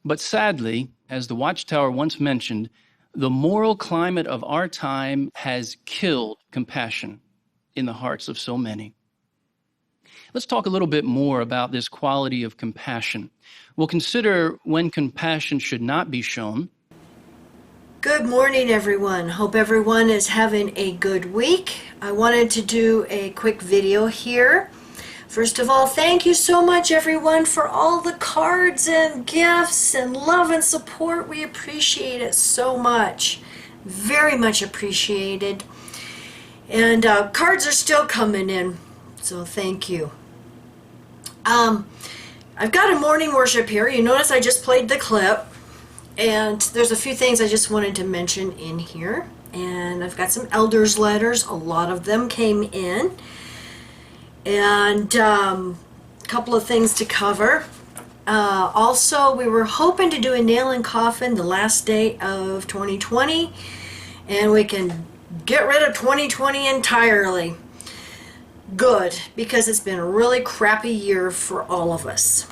But sadly, as the Watchtower once mentioned, the moral climate of our time has killed compassion in the hearts of so many. Let's talk a little bit more about this quality of compassion. We'll consider when compassion should not be shown. Good morning, everyone. Hope everyone is having a good week. I wanted to do a quick video here. First of all, thank you so much, everyone, for all the cards and gifts and love and support. We appreciate it so much. Very much appreciated. And cards are still coming in, so thank you. I've got a morning worship here. You notice I just played the clip. And there's a few things I just wanted to mention in here. And I've got some elders' letters. A lot of them came in. And a couple of things to cover. Also, we were hoping to do a nail and coffin the last day of 2020. And we can get rid of 2020 entirely. Good, because it's been a really crappy year for all of us.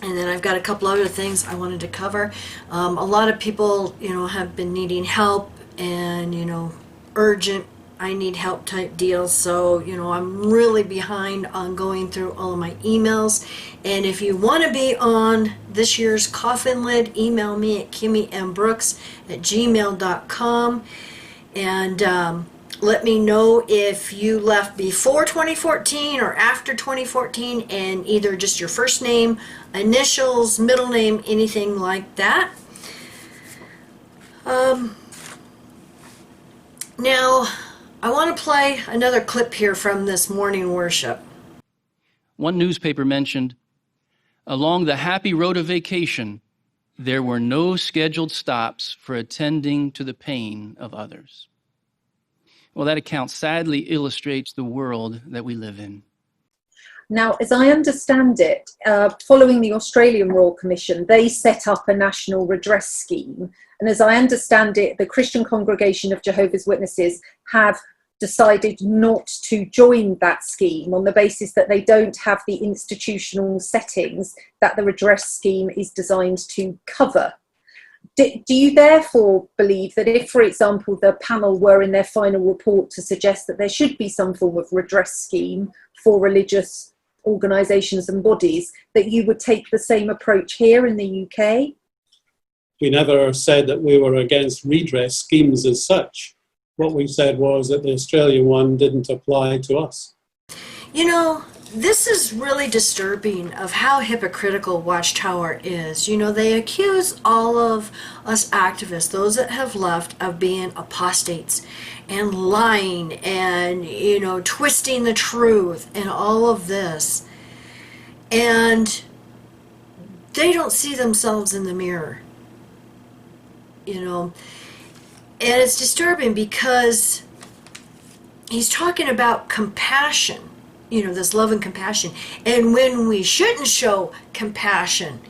And then I've got a couple other things I wanted to cover. A lot of people, have been needing help and, urgent, I need help type deals. So, I'm really behind on going through all of my emails. And if you want to be on this year's coffin lid, email me at kimmyandbrooks@gmail.com. And let me know if you left before 2014 or after 2014, and either just your first name, initials, middle name, anything like that. Now, I want to play another clip here from this morning worship. One newspaper mentioned, along the happy road of vacation, there were no scheduled stops for attending to the pain of others. Well, that account sadly illustrates the world that we live in. Now, as I understand it, following the Australian Royal Commission, they set up a national redress scheme. And as I understand it, the Christian Congregation of Jehovah's Witnesses have decided not to join that scheme on the basis that they don't have the institutional settings that the redress scheme is designed to cover. Do you therefore believe that if, for example, the panel were in their final report to suggest that there should be some form of redress scheme for religious organisations and bodies, that you would take the same approach here in the UK? We never said that we were against redress schemes as such. What we said was that the Australian one didn't apply to us. This is really disturbing of how hypocritical Watchtower is. They accuse all of us activists, those that have left, of being apostates and lying and, twisting the truth and all of this. And they don't see themselves in the mirror, And it's disturbing because he's talking about compassion. This love and compassion. And when we shouldn't show compassion,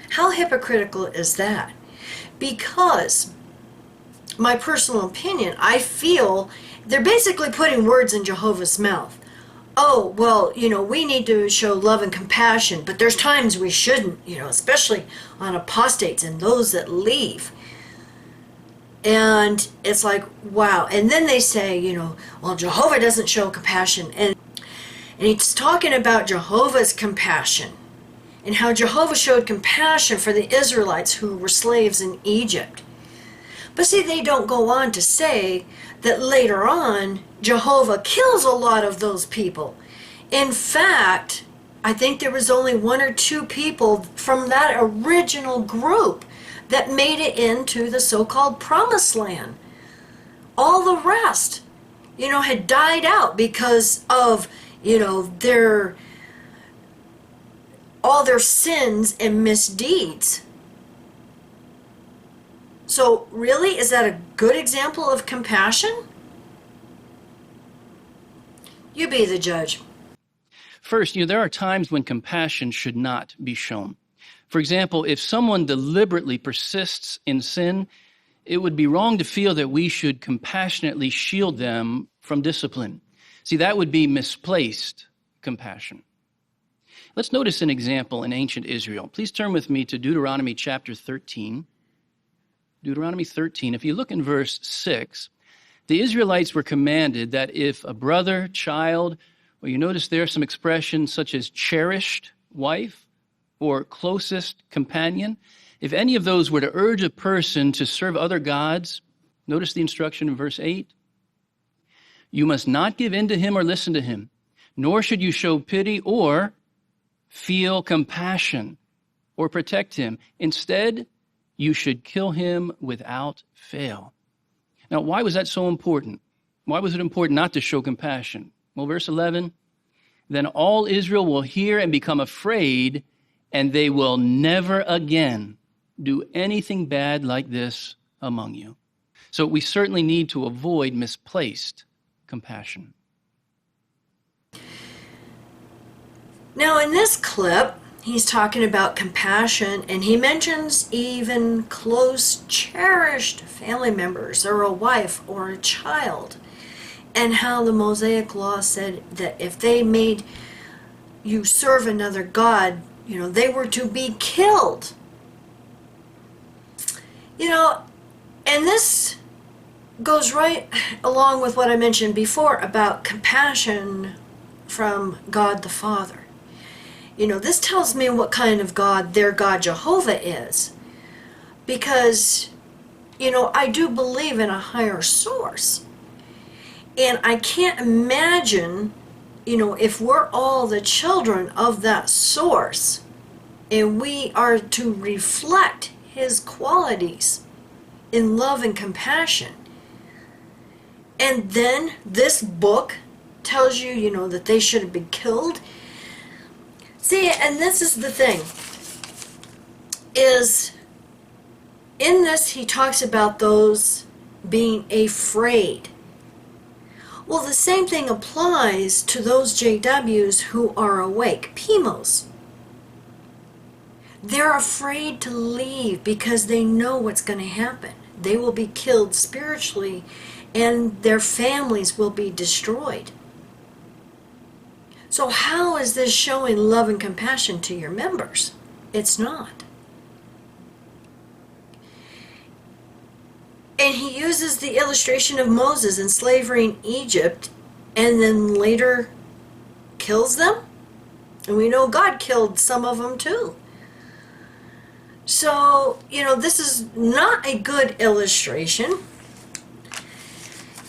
how hypocritical is that? Because, my personal opinion, I feel they're basically putting words in Jehovah's mouth. Oh, well, we need to show love and compassion, but there's times we shouldn't, especially on apostates and those that leave. And it's like, wow. And then they say, well, Jehovah doesn't show compassion. And he's talking about Jehovah's compassion and how Jehovah showed compassion for the Israelites who were slaves in Egypt. But see, they don't go on to say that later on, Jehovah kills a lot of those people. In fact, I think there was only one or two people from that original group that made it into the so-called Promised Land. All the rest, had died out because of all their sins and misdeeds. So really, is that a good example of compassion? You be the judge. First, there are times when compassion should not be shown. For example, if someone deliberately persists in sin, it would be wrong to feel that we should compassionately shield them from discipline. See, that would be misplaced compassion. Let's notice an example in ancient Israel. Please turn with me to Deuteronomy chapter 13. Deuteronomy 13. If you look in verse 6, the Israelites were commanded that if a brother, child, or you notice there some expressions such as cherished wife or closest companion, if any of those were to urge a person to serve other gods, notice the instruction in verse 8, you must not give in to him or listen to him, nor should you show pity or feel compassion or protect him. Instead, you should kill him without fail. Now, why was that so important? Why was it important not to show compassion? Well, verse 11, then all Israel will hear and become afraid, and they will never again do anything bad like this among you. So we certainly need to avoid misplaced compassion. Now, in this clip, he's talking about compassion, and he mentions even close, cherished family members, or a wife, or a child, and how the Mosaic law said that if they made you serve another god, they were to be killed. And this goes right along with what I mentioned before about compassion from God the Father. This tells me what kind of God their God Jehovah is. Because, I do believe in a higher source. And I can't imagine, if we're all the children of that source, and we are to reflect his qualities in love and compassion. And then this book tells you, that they should have been killed. See, and this is the thing, is in this he talks about those being afraid. Well, the same thing applies to those JWs who are awake, PIMOs. They're afraid to leave because they know what's going to happen. They will be killed spiritually and their families will be destroyed. So how is this showing love and compassion to your members? It's not. And he uses the illustration of Moses in slavery in Egypt and then later kills them. And we know God killed some of them too. So, this is not a good illustration.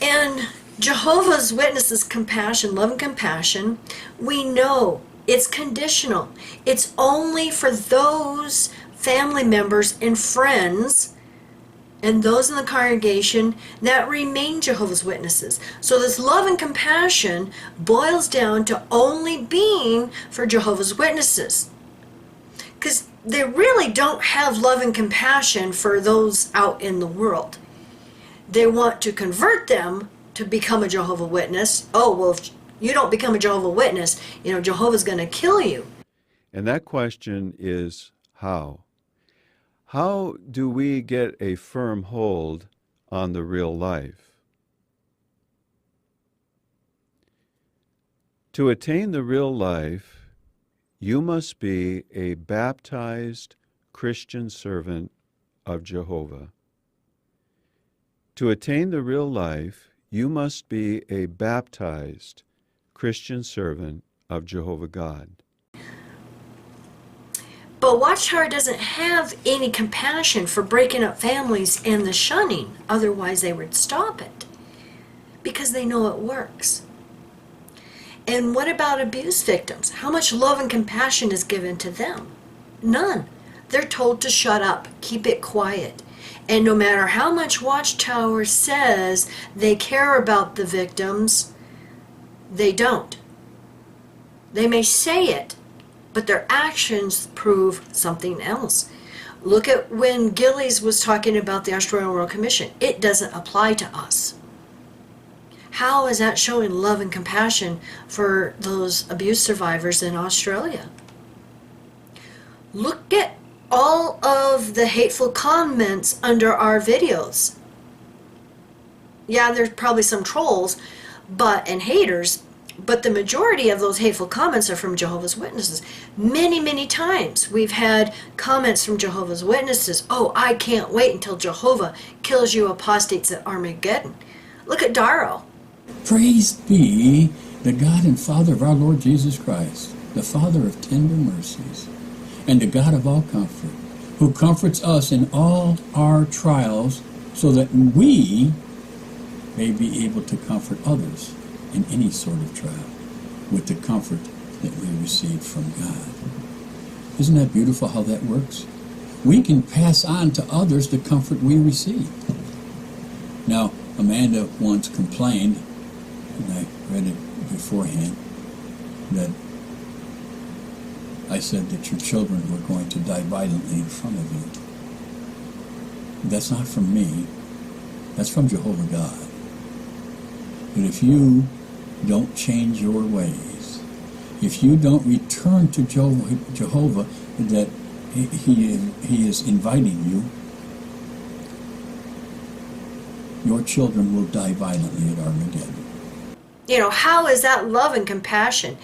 And Jehovah's Witnesses' compassion, love and compassion, we know it's conditional. It's only for those family members and friends and those in the congregation that remain Jehovah's Witnesses. So this love and compassion boils down to only being for Jehovah's Witnesses. Because they really don't have love and compassion for those out in the world. They want to convert them to become a Jehovah's Witness. Oh, well, if you don't become a Jehovah's Witness, Jehovah's going to kill you. And that question is how? How do we get a firm hold on the real life? To attain the real life, you must be a baptized Christian servant of Jehovah. To attain the real life, you must be a baptized Christian servant of Jehovah God. But Watchtower doesn't have any compassion for breaking up families and the shunning. Otherwise, they would stop it because they know it works. And what about abuse victims? How much love and compassion is given to them? None. They're told to shut up, keep it quiet. And no matter how much Watchtower says they care about the victims, they don't. They may say it, but their actions prove something else. Look at when Gillies was talking about the Australian Royal Commission. It doesn't apply to us. How is that showing love and compassion for those abuse survivors in Australia? Look at all of the hateful comments under our videos. Yeah, there's probably some trolls and haters, But the majority of those hateful comments are from Jehovah's Witnesses. Many, many times we've had comments from Jehovah's Witnesses. Oh, I can't wait until Jehovah kills you apostates at Armageddon. Look at Darrow. Praise be the God and Father of our Lord Jesus Christ, the Father of tender mercies, and the God of all comfort, who comforts us in all our trials, so that we may be able to comfort others in any sort of trial with the comfort that we receive from God. Isn't that beautiful how that works? We can pass on to others the comfort we receive. Now, Amanda once complained, and I read it beforehand, that I said that your children were going to die violently in front of you. That's not from me. That's from Jehovah God. But if you don't change your ways, if you don't return to Jehovah, that he is inviting you, your children will die violently at Armageddon. You know, how is that love and compassion?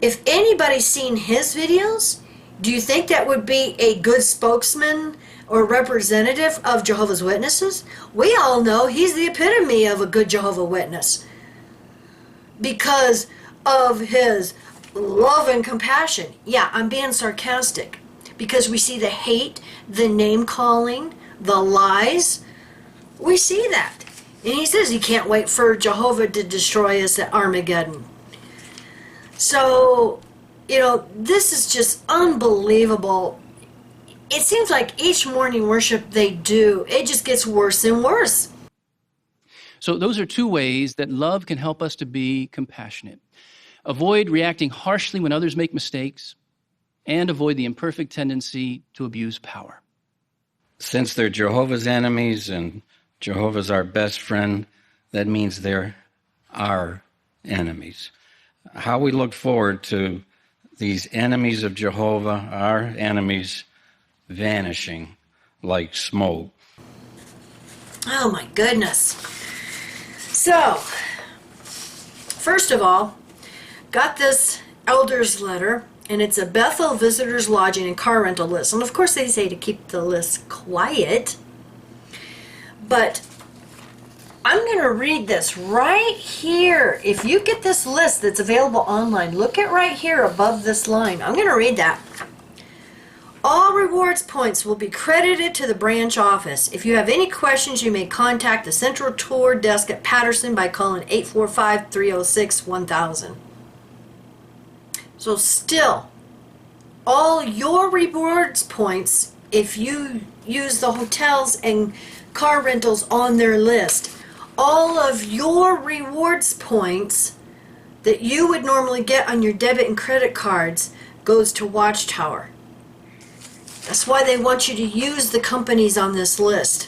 If anybody's seen his videos, do you think that would be a good spokesman or representative of Jehovah's Witnesses? We all know he's the epitome of a good Jehovah Witness because of his love and compassion. Yeah, I'm being sarcastic because we see the hate, the name calling, the lies. We see that. And he says he can't wait for Jehovah to destroy us at Armageddon. So, you know, this is just unbelievable. It seems like each morning worship they do, it just gets worse and worse. So those are two ways that love can help us to be compassionate. Avoid reacting harshly when others make mistakes, and avoid the imperfect tendency to abuse power. Since they're Jehovah's enemies and Jehovah's our best friend, that means they're our enemies. How we look forward to these enemies of Jehovah, our enemies, vanishing like smoke. Oh my goodness. So, first of all, got this elder's letter, and it's a Bethel visitors lodging and car rental list. And of course they say to keep the list quiet, but I'm going to read this right here. If you get this list that's available online, look at right here above this line. I'm going to read that. All rewards points will be credited to the branch office. If you have any questions, you may contact the Central Tour Desk at Patterson by calling 845-306-1000. So still, all your rewards points, if you use the hotels and car rentals on their list, all of your rewards points that you would normally get on your debit and credit cards goes to Watchtower. That's why they want you to use the companies on this list.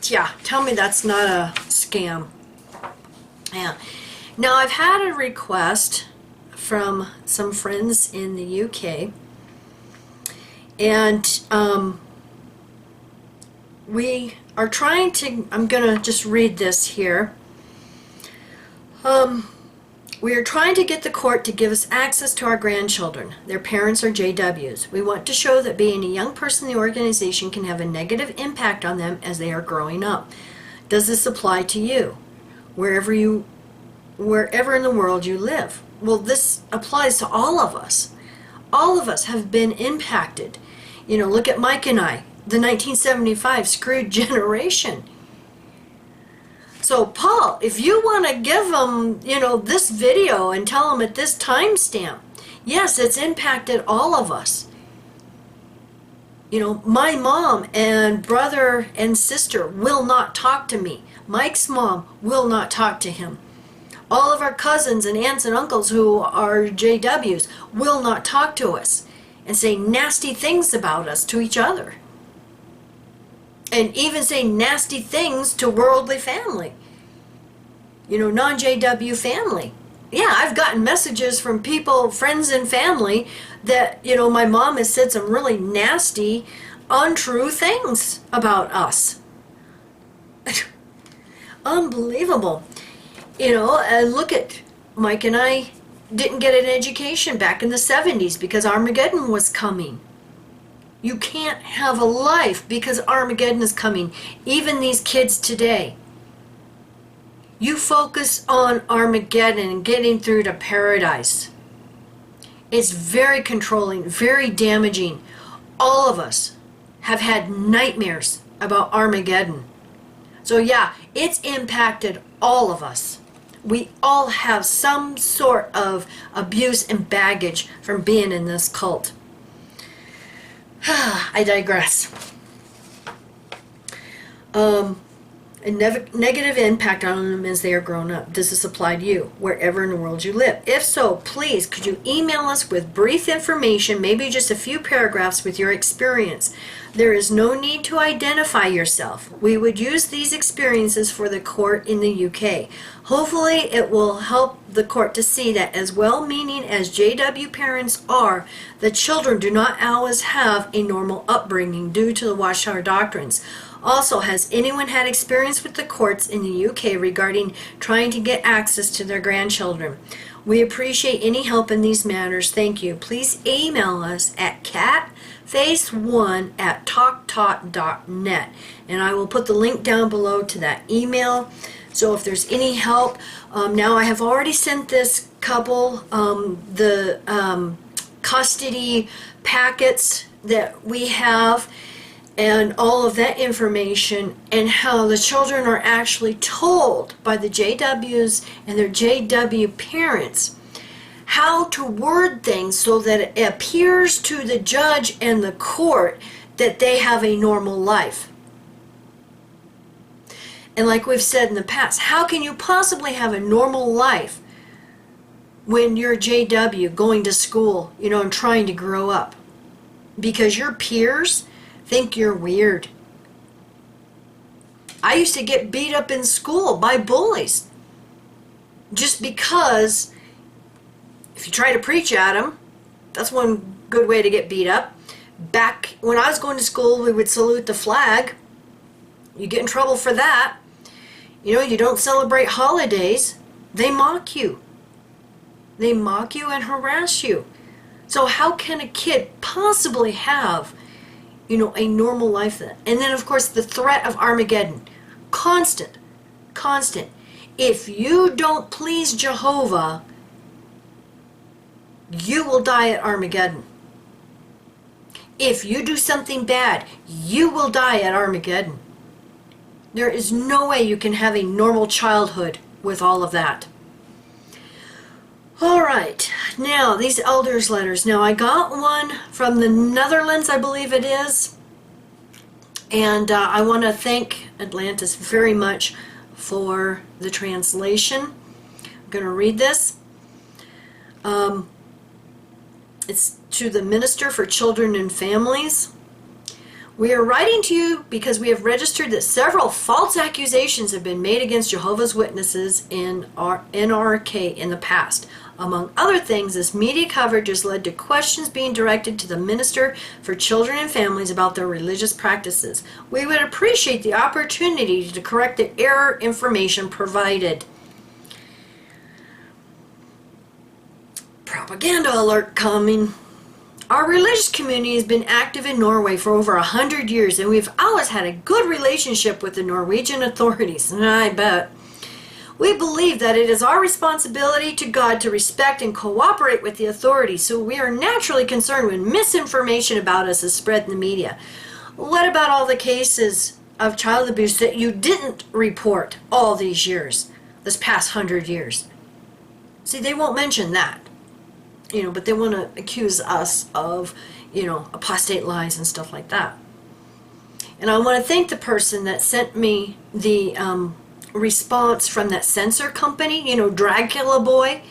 Yeah, tell me that's not a scam. Yeah. Now, I've had a request from some friends in the UK, and we are trying to, I'm going to just read this here. We are trying to get the court to give us access to our grandchildren. Their parents are JWs. We want to show that being a young person in the organization can have a negative impact on them as they are growing up. Does this apply to you? Wherever in the world you live. Well, this applies to all of us. All of us have been impacted. You know, look at Mike and I, the 1975 screwed generation. So, Paul, if you want to give them, you know, this video and tell them at this timestamp, yes, it's impacted all of us. You know, my mom and brother and sister will not talk to me. Mike's mom will not talk to him. All of our cousins and aunts and uncles who are JWs will not talk to us and say nasty things about us to each other. And even say nasty things to worldly family. You know, non-JW family. Yeah, I've gotten messages from people, friends and family, that, you know, my mom has said some really nasty, untrue things about us. Unbelievable. You know, and look at Mike and I didn't get an education back in the 70s because Armageddon was coming. You can't have a life because Armageddon is coming. Even these kids today. You focus on Armageddon and getting through to paradise. It's very controlling, very damaging. All of us have had nightmares about Armageddon. So yeah, it's impacted all of us. We all have some sort of abuse and baggage from being in this cult. I digress. A negative impact on them as they are grown up. Does this apply to you, wherever in the world you live? If so, please, could you email us with brief information, maybe just a few paragraphs with your experience? There is no need to identify yourself. We would use these experiences for the court in the UK. Hopefully, it will help the court to see that as well-meaning as JW parents are, the children do not always have a normal upbringing due to the Watchtower doctrines. Also, has anyone had experience with the courts in the UK regarding trying to get access to their grandchildren? We appreciate any help in these matters. Thank you. Please email us at catface1@talktalk.net, and I will put the link down below to that email. So if there's any help, now I have already sent this couple the custody packets that we have, and all of that information, and how the children are actually told by the JWs and their JW parents how to word things so that it appears to the judge and the court that they have a normal life. And like we've said in the past, how can you possibly have a normal life when you're JW going to school, and trying to grow up? Because your peers think you're weird. I used to get beat up in school by bullies just because if you try to preach at them, that's one good way to get beat up. Back when I was going to school, we would salute the flag. You get in trouble for that. You don't celebrate holidays. They mock you. They mock you and harass you. So how can a kid possibly have a normal life then? And then, of course, the threat of Armageddon. Constant. If you don't please Jehovah, you will die at Armageddon. If you do something bad, you will die at Armageddon. There is no way you can have a normal childhood with all of that. All right, now these elders' letters. Now I got one from the Netherlands, I believe it is, and I want to thank Atlantis very much for the translation. I'm going to read this. It's to the Minister for Children and Families. We are writing to you because we have registered that several false accusations have been made against Jehovah's Witnesses in our NRK in the past. Among other things, this media coverage has led to questions being directed to the Minister for Children and Families about their religious practices. We would appreciate the opportunity to correct the error information provided. Propaganda alert coming. Our religious community has been active in Norway for over 100 years, and we've always had a good relationship with the Norwegian authorities, and I bet. We believe that it is our responsibility to God to respect and cooperate with the authorities, so we are naturally concerned when misinformation about us is spread in the media. What about all the cases of child abuse that you didn't report all these years, this past 100 years? See, they won't mention that. But they want to accuse us of, apostate lies and stuff like that. And I want to thank the person that sent me the response from that censor company, Dragula Boy,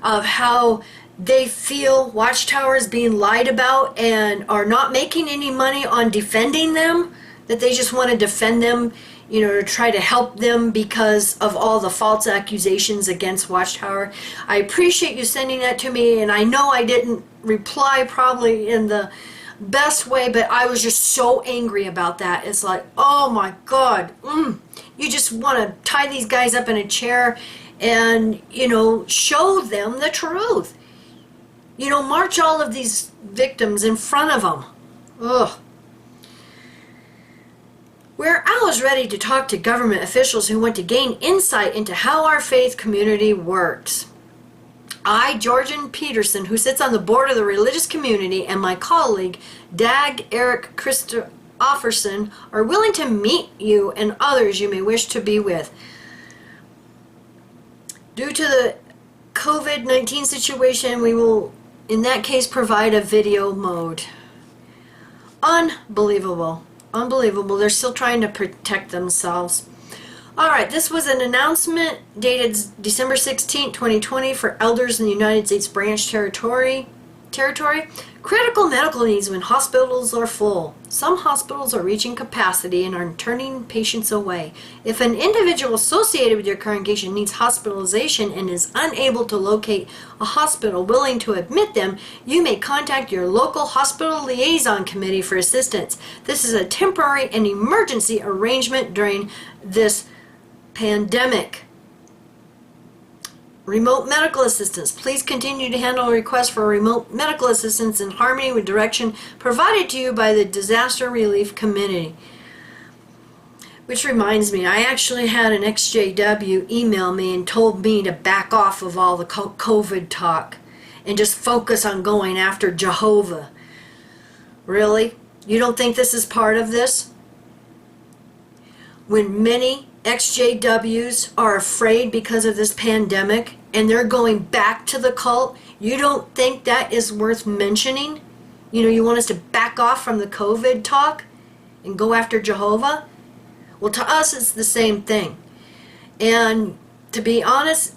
of how they feel Watchtower is being lied about and are not making any money on defending them, that they just want to defend them, to try to help them because of all the false accusations against Watchtower. I appreciate you sending that to me, and I know I didn't reply probably in the best way, but I was just so angry about that. It's like, oh my God, you just want to tie these guys up in a chair and, show them the truth. March all of these victims in front of them. Ugh. We're always ready to talk to government officials who want to gain insight into how our faith community works. I, Georgian Peterson, who sits on the board of the religious community, and my colleague, Dag Eric Christofferson, are willing to meet you and others you may wish to be with. Due to the COVID-19 situation, we will, in that case, provide a video mode. Unbelievable. Unbelievable. They're still trying to protect themselves. All right, this was an announcement dated December 16, 2020 for elders in the United States Branch Territory. Critical medical needs when hospitals are full. Some hospitals are reaching capacity and are turning patients away. If an individual associated with your congregation needs hospitalization and is unable to locate a hospital willing to admit them, you may contact your local hospital liaison committee for assistance. This is a temporary and emergency arrangement during this pandemic. Remote medical assistance. Please continue to handle requests for remote medical assistance in harmony with direction provided to you by the Disaster Relief Committee. Which reminds me, I actually had an XJW email me and told me to back off of all the COVID talk and just focus on going after Jehovah. Really? You don't think this is part of this? When many XJWs are afraid because of this pandemic and they're going back to the cult, you don't think that is worth mentioning? You want us to back off from the COVID talk and go after Jehovah? Well, to us, it's the same thing. And to be honest,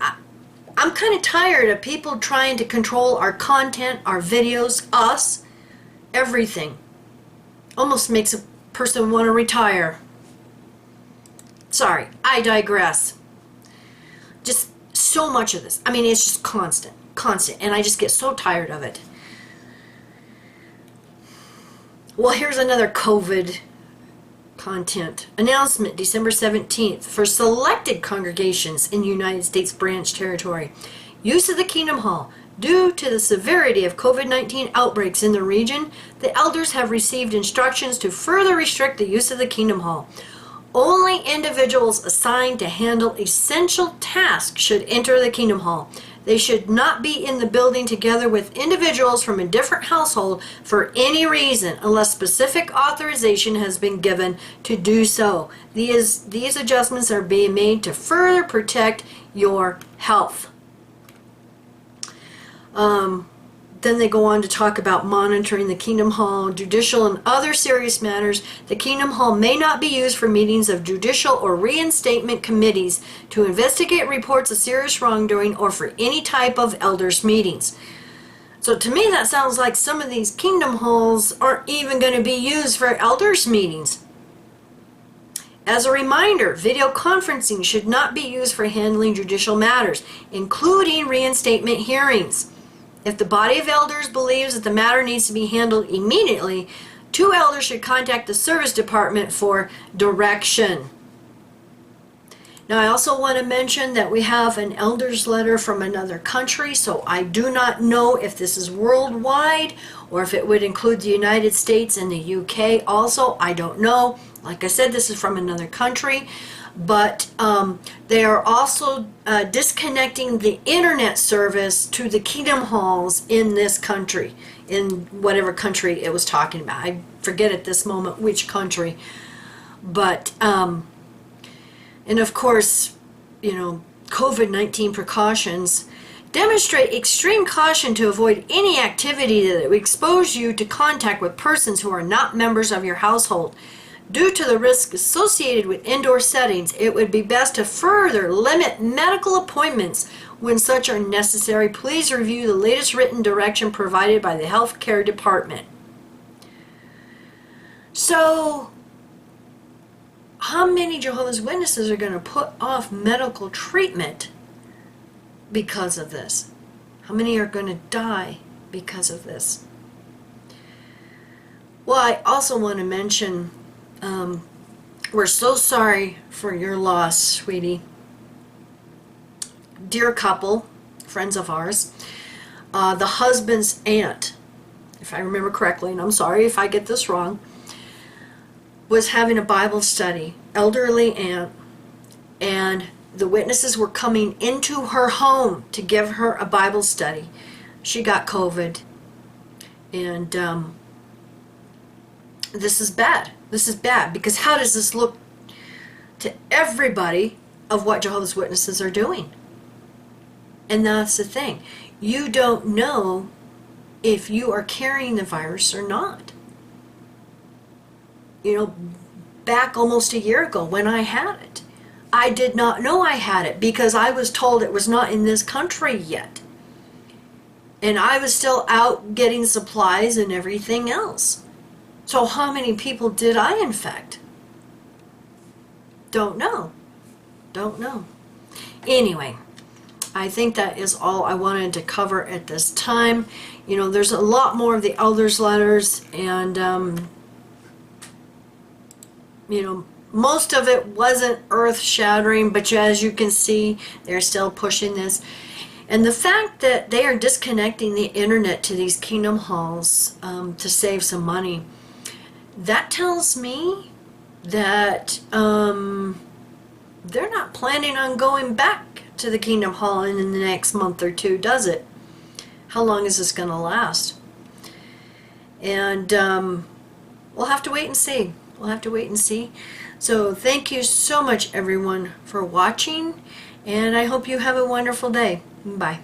I'm kind of tired of people trying to control our content, our videos, us, everything. Almost makes a person want to retire. Sorry, I digress. Just so much of this. I mean, it's just constant, and I just get so tired of it. Well, here's another COVID content. Announcement, December 17th, for selected congregations in United States Branch Territory. Use of the Kingdom Hall. Due to the severity of COVID-19 outbreaks in the region, the elders have received instructions to further restrict the use of the Kingdom Hall. Only individuals assigned to handle essential tasks should enter the Kingdom Hall. They should not be in the building together with individuals from a different household for any reason unless specific authorization has been given to do so. These adjustments are being made to further protect your health. Then they go on to talk about monitoring the Kingdom Hall, judicial and other serious matters. The Kingdom Hall may not be used for meetings of judicial or reinstatement committees to investigate reports of serious wrongdoing or for any type of elders meetings. So to me that sounds like some of these Kingdom Halls aren't even going to be used for elders meetings. As a reminder, video conferencing should not be used for handling judicial matters, including reinstatement hearings. If the body of elders believes that the matter needs to be handled immediately, 2 elders should contact the service department for direction. Now, I also want to mention that we have an elder's letter from another country, so I do not know if this is worldwide or if it would include the United States and the UK also. I don't know. Like I said, this is from another country. But they are also disconnecting the internet service to the Kingdom Halls in this country, in whatever country it was talking about. I forget at this moment which country. But, and of course, COVID-19 precautions. Demonstrate extreme caution to avoid any activity that would expose you to contact with persons who are not members of your household. Due to the risk associated with indoor settings, it would be best to further limit medical appointments when such are necessary. Please review the latest written direction provided by the Healthcare Department. So, how many Jehovah's Witnesses are going to put off medical treatment because of this? How many are going to die because of this? Well, I also want to mention we're so sorry for your loss, sweetie. dear couple, friends of ours, the husband's aunt, if I remember correctly, and I'm sorry if I get this wrong, was having a Bible study, elderly aunt, and the witnesses were coming into her home to give her a Bible study. She got COVID, and this is bad. This is bad, because how does this look to everybody of what Jehovah's Witnesses are doing? And that's the thing. You don't know if you are carrying the virus or not. You know, back almost a year ago when I had it, I did not know I had it because I was told it was not in this country yet. And I was still out getting supplies and everything else. So how many people did I infect? Don't know. Don't know. Anyway, I think that is all I wanted to cover at this time. You know, there's a lot more of the elders' letters, and you know, most of it wasn't earth-shattering, but as you can see, they're still pushing this. And the fact that they are disconnecting the internet to these kingdom halls to save some money, that tells me that they're not planning on going back to the kingdom hall in the next month or two, does it? How long is this going to last? And we'll have to wait and see. We'll have to wait and see. So thank you so much, everyone, for watching, and I hope you have a wonderful day. Bye.